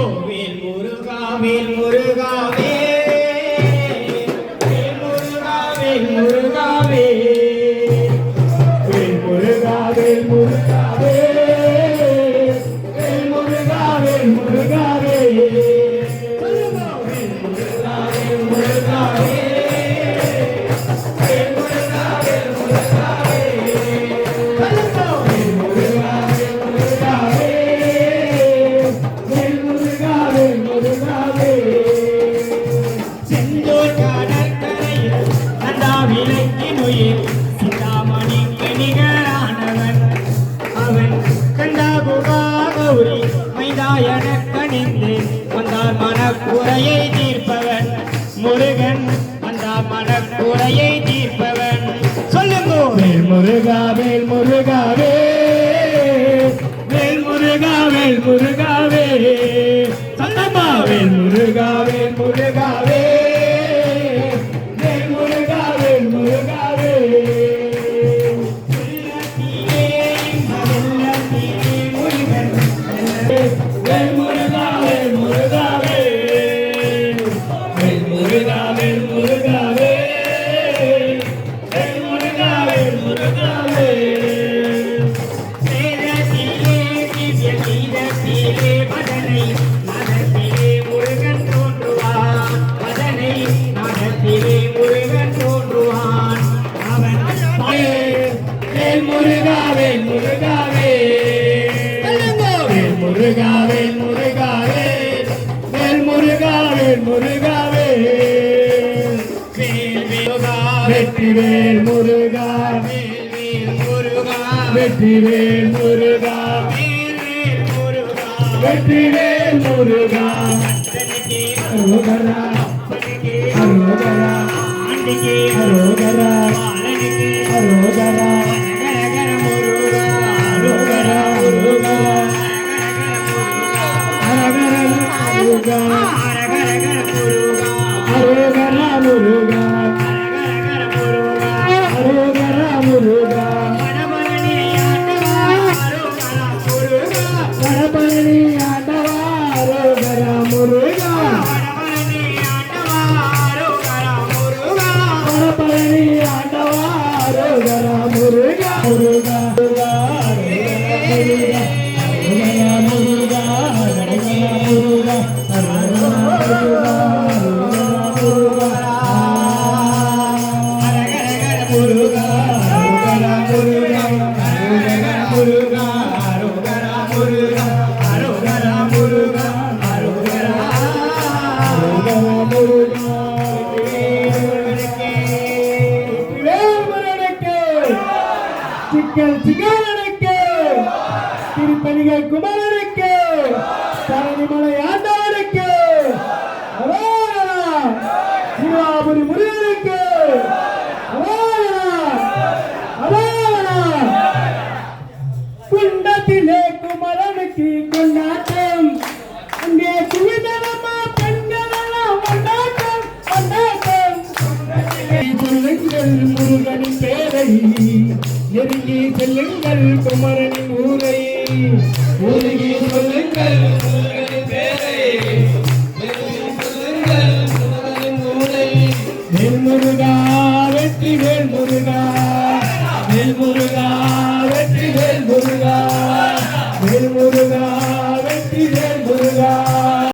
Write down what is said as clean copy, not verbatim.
வேல் முருகா வேல் முருகா வேல் முருகா வேல் முருகா வேல் முருகா வேல் முருகா வேல் முருகா வேல் முருகா வேல் முருகா மனக்குறையை தீர்ப்பவன் முருகன் அந்த மனக்குறையை தீர்ப்பவன் சொல்லுங்க வேல் முருகா வேல் முருகா வேல் முருகா வேல் முருகா சொல்லம்மா வேல் முருகா வேல் முருகா வேல் முருகா வேல் முருகா வெற்றிவேல் முருகா வெற்றிவேல் முருகா வெற்றிவேல் முருகா அரோகரா அரோகரா அரோகரா அரோகரா அரோகரா முருகா அரோகரா முருகா முருகா வடபழனி ஆண்டவா அரோகரா முருகா வடபழனி ஆண்டவா அரோகரா முருகா முருகா முருகா முருகா திருப்பதிகள் குமரனுக்கு பழனிமலை ஆண்டவனுக்கு சிவாபுரி முருகனுக்கு குண்டத்திலே குமரனுக்கு கொண்டாட்டம் அங்கே குவிதனமா பெண்களெல்லாம் கொண்டாட்டம் கொண்டாட்டம் சொல்லுங்கள் முருகனின் பேரை நெருங்கி செல்லுங்கள் குமரனின் ஊரை ஊருகி சொல்லு